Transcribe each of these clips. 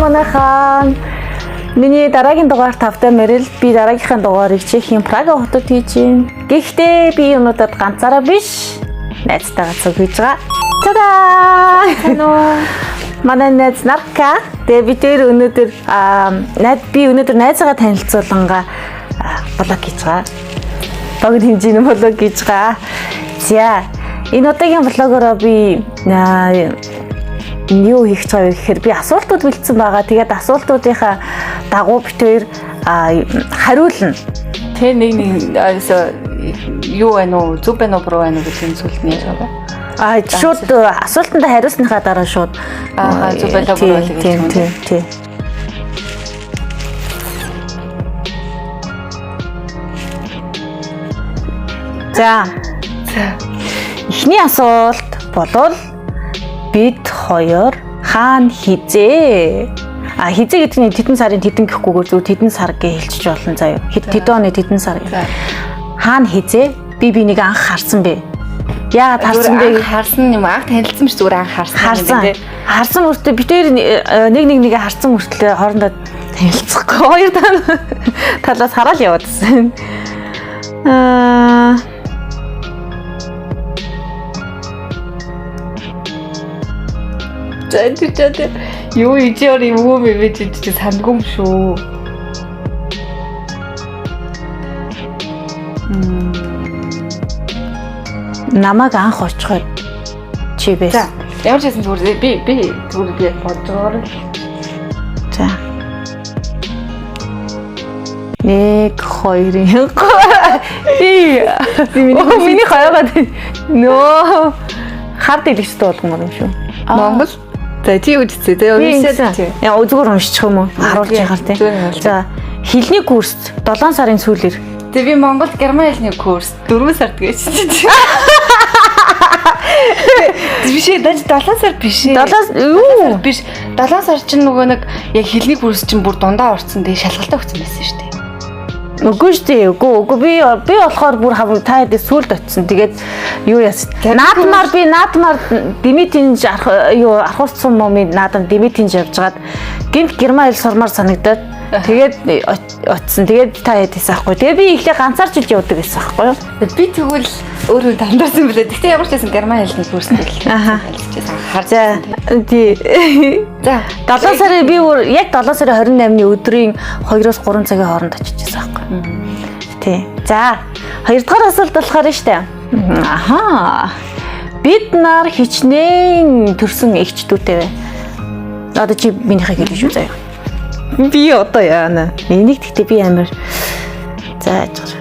Манайхан миний дараагийн дугаар тавтай мэрэл би дараагийнхаа дугаарыг Чехийн Прага хотод хийж байна. Гэхдээ би өнөөдөр ганцаараа биш найзтайгаа цуг хийж байгаа. Та-даа! Манай найз Нарка. Тэгээ би тэр өнөөдөр найзаагаа танилцуулангаа блог хийж байгаа. Богд хэмжээний блог хийж байгаа. За энэ удаагийн блогороо би юу хийх гэж байгаа гэхээр би асуултууд бэлдсэн байгаа. Тэгээд асуултуудынхаа дагуу бид хоёр хариулна. Тэ нэг юу байна уу? Зүг байна уу, буруу байна уу гэж сүлд нь яриа. Шууд асуултанд хариулсныхаа дараа шууд зүг байна уу, буруу байна гэж юм. Тийм. За. Эхний асуулт болвол бид хоёр хаана хизээ? Хизээ гэдэг нь тэдэн сарын тэдэн гэхгүйгээр зөв тэдэн сар гэж хэлчих болно заяа. Тэдэн оны тэдэн сар. Хаана хизээ? Би нэг анх харсан бэ. Яагаад харсан бэ? Харсан юм анх танилцсан ч зүгээр анх харсан юм. Харсан мөртөө бид нэг харсан мөртлөө хоорондоо танилцахгүй хоёр талаас хараал яваадсэн. Жаа юу ичээр юм уу бэ чи сандгүй юм шүү. Намайг анх очиход чи бэ. За ямар ч байсан зүгээр би зүгээр бодгоор. За. 1 2 миний хаягаад нөө хард илгэжтэй болгомоор юм шүү. Монгол. За тий үжицээ. Тэгээ яа зүгээр уншчих юм уу? Харуулж яхаар тий. За хэлний курс 7 сарын сүүлээр. Тэгээ би Монгол герман хэлний курс 4 сард гэж. Биш ээ 7 сар биш ээ. 7 биш. 7 сар чинь нөгөө нэг яг хэлний курс чинь бүр дундаа орцсон. Тэгээ шалгалтаа өгсөн байсан шүү дээ. Үгүй шүү дээ. Үгүй би болохоор бүр та хэд сүлд очсон. Тэгээд юу яасан? Наадмаар Димитинж архуулсан момын наадам Димитинж явжгаад гинт герман хэл сурмаар санагдаад тэгээд очсон. Тэгээд та хэд хийсэн аахгүй. Тэгээд би ихлэ ганцаар жил явдаг гэсэн аахгүй юу? Би тэгвэл өөрөө таньдсан билээ. Гэхдээ ямар ч байсан герман хэлний курс нэлээд харж тий. За 7 сарын би яг 7 сарын 28-ны өдрийн 2-оос 3 цагийн хооронд очижсэн аахгүй. Тий. За хоёрдугаар асуулт болохоор штэ. Бид нар хичнээн төрсөн эгчдүүтэй бай. Одоо чи минийхээ хэлж шүү заяа. Би одоо яана. Энийг тэгтээ би амар зааж гар.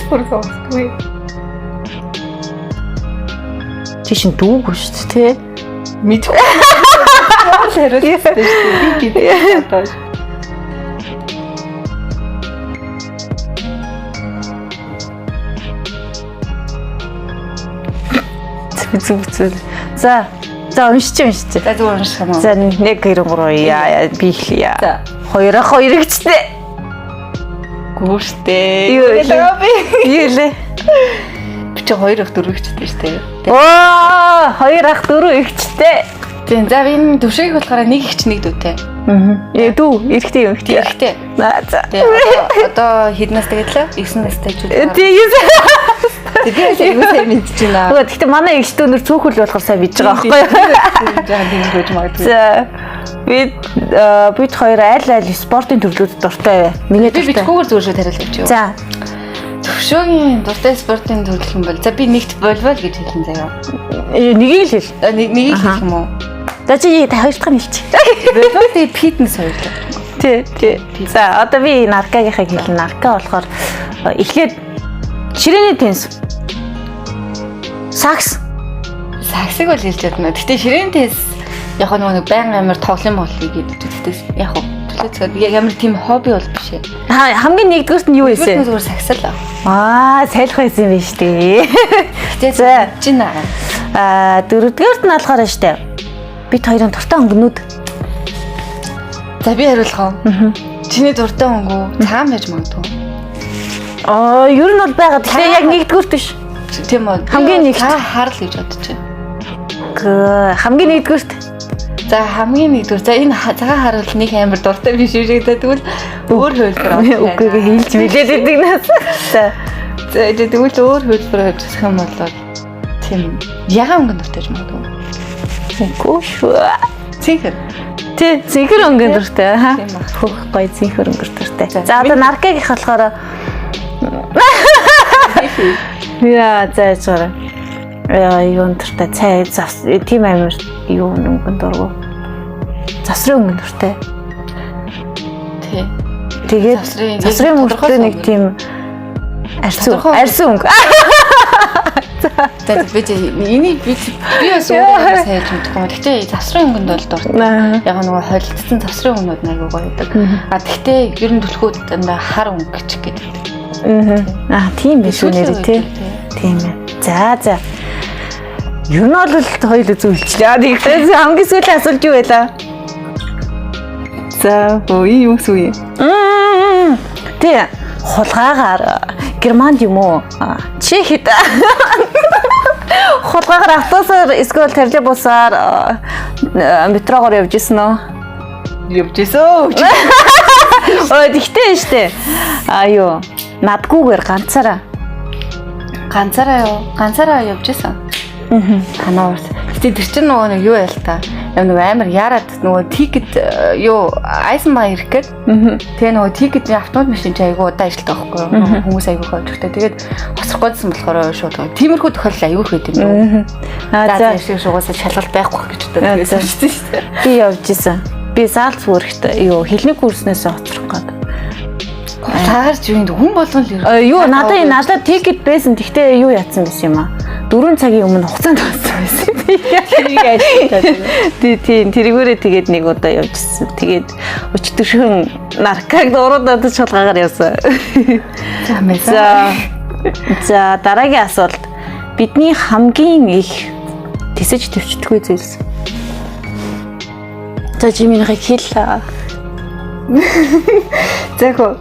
Спортсгүй. Тийш дүүгүй шүү дээ. Мэдгүй. хариулсан шүү дээ. Би гэдэг одоо. Үзүү. За уншиж. За зүгээр унших юм уу? За 1 2 3 яа би хэлье. За. 2 гिचтэй. Гүүртэй. Юу лээ? Би чи 2 ах 4 гिचтэй шүү дээ. Оо 2 ах 4 ихчтэй. Тийм. За энэ төвшгийг болохоор 1 ихч 1 дүүтэй. Дүү эрэгтэй юм ихтэй. Ихтэй. За. Одоо хэд настай гэдлээ? 9 настай ч үү. Тийм. Тэгээд юу сайн мэдэж байна. Гэхдээ манай эгч дүүнэр цөөхөл болохоор сайн биж байгаа байхгүй юу? Жаахан тийм гэж магадгүй. За бид хоёр аль спортын төрлүүд дуртай. Миний Би бичгүүгээр зүгээр шүү тариалж авчих. За. Төвшөөгийн дуртай спортын төрөл юм бол за би нэгт волейбол гэж хэлэн заяа. Нэгийг л хэл. Нэгийг хэлэх юм уу? За чи та хоёр дахь нь хэлчих. Волейбол тэгээ фитнес хоёрлоо. Тий. За одоо би наркагийнхыг хэлнэ. Нарка болохоор эхлээд ширээний теннис. Саксыг бол хэлж чадна. Гэтэ ширээний теннис яг нэг байнга амар тоглоом болъё гэдэг үгтэй. Яг ямар тийм хобби бол биш ээ. Хамгийн нэгдүгээрт нь юу вэ? Зүгээр саксал. Сайлах байсан юм биш үү? За чинь дөрөвдүгээрт нь болохоор штэ. Бид хоёрын дуртай өнгөнүүд. За би хариулах уу? Чиний дуртай өнгөө цаам байж магадгүй. Ер нь бол байгаа. Гэхдээ яг нэгдүгээрт биш. Тийм үү? Хамгийн нэгт харал гэж бодож байна. Хамгийн нэгдүгээрт. За хамгийн нэгдүгээр. За энэ цагаан харал нэг амар дуртай биш үү гэдэг тэгвэл өөр хөлбөр. Үгүй хэлж билээд байдаг нас. За тэгвэл өөр хөлбөр ажиллах юм бол тийм ягаан өнгөнд дуртай магадгүй. Үгүй шүү. Цэнхэр. Тий, цэнхэр өнгөнд дуртай. Хөх гоё цэнхэр өнгөнд дуртай. За одоо наркагийнх болохоор яа зайчаар. Юу дуртай цай завс тийм амар юу өнгөнд дургу. Завсрын өнгөнд дуртай. Тий. Тэгээд завсрын мөртөө нэг тийм арьсан өнгө. За би энийг би бас өөрөө сайн мэдгүй юм. Гэхдээ завсрын өнгөнд бол дуртай. Яг нөгөө холилдсон завсрын өнгөнд айгүй гоё байдаг. Гэхдээ ер нь түлхүүд дандаа хар өнгө гэж гэдэг. Тийм биш үү нэр тий. Тийм ээ. За. Юу нь бол хоёул үзүүлчихлээ. Тэгтээ хамгийн сүүлийн асуулт юу байлаа? За, юу үгүй. Тий. Хулгайгаар Германд юм уу? Чехэд. Хулгайгаар автобусаар эсвэл троллейбусаар метрогоор явж исэн үү? Явж исэн. Тэгтээ штэ. Юу? Надгүйгээр ганцаараа явж исэн. Танаас. Гэтэ тэр чинь нөгөө нэг юу ял та. Нөгөө амар яраад нөгөө тикет юу Айсенбайер гээд. Тэгээ нөгөө тикет автомат машин ч айгуу удаа ажилтдаг байхгүй юу? Хүмүүс айгуу хойчтой. Тэгээд хоцрохгүйсэн болохоор шууд. Тиймэрхүү тохиолдол айгуу их байд юм. За шиг шугасаа шалгалт байхгүй гэж боддог. Тэгсэн шүү дээ. Би явж исэн. Би Салцбургт юу хэлний курснээс хоцрох гээд. Таарч хүн болгон л юу надад тикет байсан. Тэгтээ юу яатсан байсан юм аа. 4 цагийн өмнө хугацаанд болсон байсан. Тэрийг ажиллаад. Тийм тэргүүрээ тэгээд нэг удаа явжсэн. Тэгээд өчтөрхөн наркаг дуруудад шалгаагаар явсан. За дараагийн асуулт. Бидний хамгийн их тэсэж төвчдөггүй зүйлс. За жиминийхийг хэл. Зэхөө.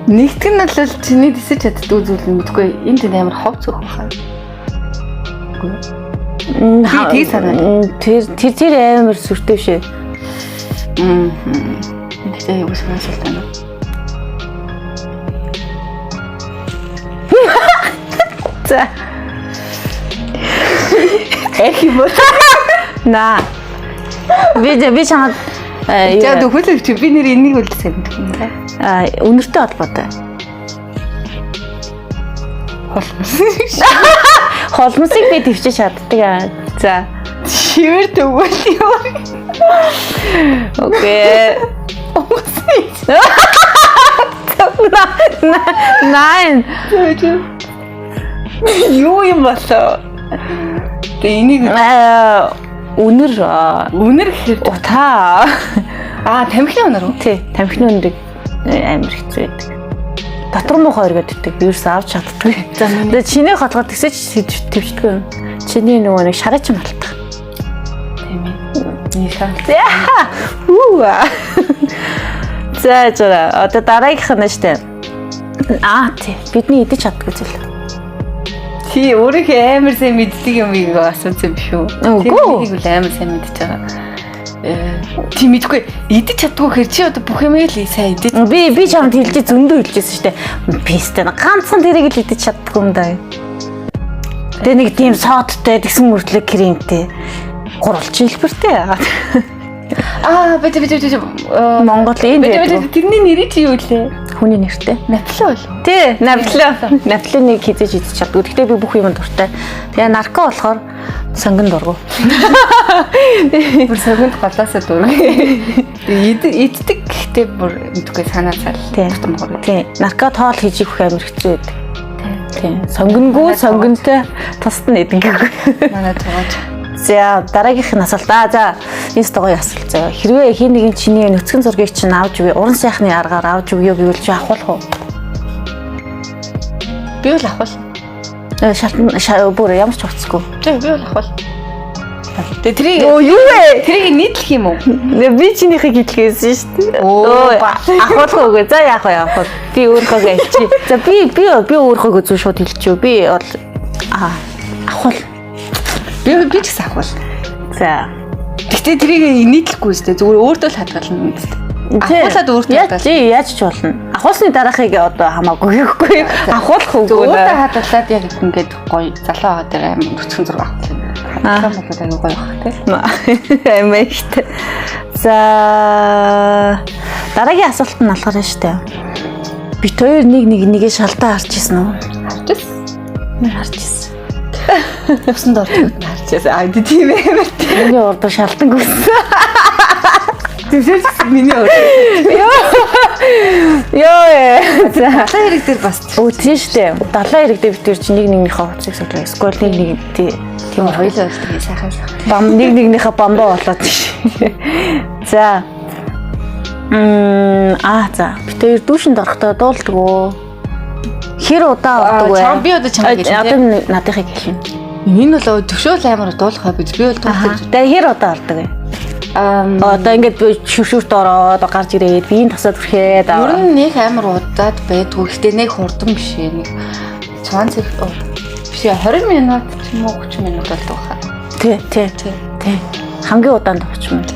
Нэгтгэн нь бол чиний тэсэж чаддгүй зүйл нь мэдгүй. Энд тэнд амар хов цөөх байна. Тий санаа. Тэр амар сүртэй шээ. Тэгтээ юу гэсэн асуулт байна. За. Эх юм уу? На. Би чамд яа дөхөлөв чи би нэр энийг үл сайн мэдэх юм байна. Үнэртэй холбоотой. Холмосыг би төвчж чаддаг. За. Шивэр төгөл юм. Окей. Nein. Юу юм болоо? Тэ энийг үнэр гэхээр утаа. Тамхины үнэр үү? Тий, тамхины үнэрийг амар хэцүү байдаг. Дотор муу хоёр гэдэг. Би юусэн авч чаддгүй. За чиний холгоо тэгсэж төвчдгөө юм. Чиний нөгөө нэг шараач юм алдах. Тийм ээ. Нэг шар. За одоо дараагийнх нь штэ. Тий. Бидний идэж чаддаг зүйл. Чи өөрөө амар сайн мэддэг юм ийм асуусан биш үү? Үгүй. Тэрийг амар сайн мэдж байгаа. Тийм мэдгүй. Идэж чаддгүй хэр чи одоо бүх юм л сайн идэж. Би чамд хэлж зөндөө хэлжсэн штэ. Би сте ганцхан тэрийг л идэж чаддгүй юм даа. Тэгээ нэг тийм сооттой тэгсэн мөртлөө кремтэй. Гурвалж хэлбэртэй. Бит Монгол энэ тэрний нэр чи юу лээ? хүний нэртэй. Напло болов. Тий, наплоныг хизээж идэж чаддгүй. Гэхдээ би бүх юм дуртай. Тэгээ нарко болохоор сонгон дургу. Бүр сонгонд голоосоо дургу. Иддэг гэхдээ бүр мэдгүй санаа цал. Тий, нарко тоол хийж их амар хэцүү байдаг. Тий, сонгонгүй сонгонтой тусад нь идэг. Манай тугаач. За дараагийнх нь асуулт. За энэ стогоо асуулт заяа. Хэрвээ хин нэгэн чиний нүцгэн зургийг чинь авч өгье, уран сайхны аргаар авч өгье гэвэл чи авах уу? Би бол авах. Бүр ямар ч уцгүй. Тий, би бол авах. Тэгээ тэрийг юу вэ? Тэрийг нийтлэх юм уу? Би чинийхийг хэлгээсэн шүү дээ. Авах уу? За яах вэ? Би өөрийнхөө хэлчих. За би өөрийнхөө зөв шууд хэлчихв. Би бол авах. Би ч гэсэн авах. За. Гэтэ тэрийг нийтлэхгүй шүү дээ. Зүгээр өөртөө л хадгална гэдэг. Авахлаад өөртөө хадгална. Яаж ч болно. Авахсны дараахыг одоо хамаагүй гэхгүй. Авах үгүй. Өөртөө хадгалаад яг ингээд гоё залуу байгаа дээр амар нүцгэн зураг авах юм. Хадгалах бол аягүй гоё бах тий. Амигт. За дараагийн асуулт нь болохоор штэ. Бид хоёр нэгээ шалтаа харж ирсэн үү? Харж ирсэн. Усанд ордог харчихсан. Тийм ээ. Миний урд шалтан гүсэн. Тэвшээс миний урд. Йоо. За. Далайн хэрэг дээр бас. Тийм штэ. Далайн хэрэг дээр бид тэр чинь нэгнийхээ хуцыг судлаа. Скол нэг тийм хоёулаа болдог сайхан. Бам нэгнийхээ бамбаа болоод тийш. За. За. Бид тэр дүүшинд орохдоо дуулдаг уу? Хэр удаа ордог вэ? Би одоо чамайг хэлээ. Одоо надынхыг хэлнэ. Энэ бол төвшөөл амар дуулах байд. Би бол дуулах. Тэгээ хэр удаа ордог вэ? Одоо ингээд шүршүрт ороод гарч ирээд биеийн тасаад хүрхээд. Ер нь нэг амар удаад байдгүй. Гэхдээ нэг хурдан биш ээ. Нэг цаан цэг биш 20 минут ч юм уу 30 минут болдог хаа. Тий. Хамгийн удаанд 30 минут.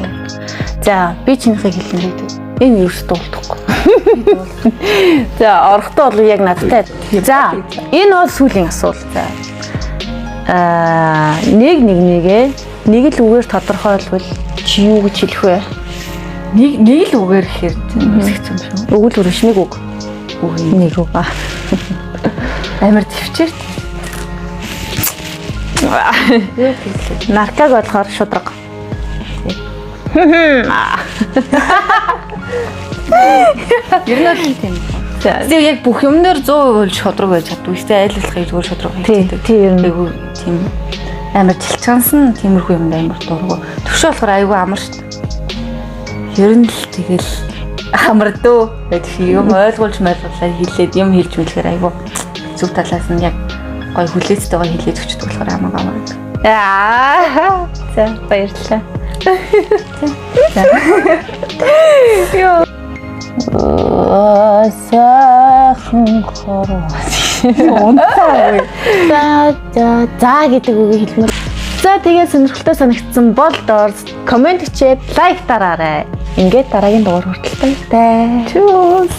За, би чинийхийг хэлнэ. Энэ юу ч дуулдахгүй. За, орохдоо бол яг надтай. За, энэ бол сүүлийн асуулт. За. Нэг л үгээр тодорхойлбол чи юу гэж хэлэх вэ? Нэг л үгээр гэхээр хэцүү юм шүү. Өгөл үрш нэг үг. Нэг үг. Амар төвчээр. Наркаг болохоор шудраг. Ер нь л тийм. Тэгээ яг бүх юмнаар 100% шудраг байж чаддгүй шүү дээ. Айл алхахыг зүгээр шудраг хийж байдаг. Тийм. Амар жилчгансан тиймэрхүү юмд амар дургу. Төвшөө болохоор айгүй амар шүү дээ. Ер нь л тэгэл амар дөө. Тэгэхээр юм ойлгуулж хэлээд юм хэлж мэлэхээр айгүй зүг талаас нь яг гой хүлээцтэйгээ хэлээд өчтдөг болохоор амар. За баярлалаа. Йоо. Сайхан хорвоо. За гэдэг үгийг хэлмээр. За тэгээд сонирхолтой санагдсан бол доор комент хийгээд лайк дараарай. Ингээд дараагийн дугаар хүртэл баяртай. Чус.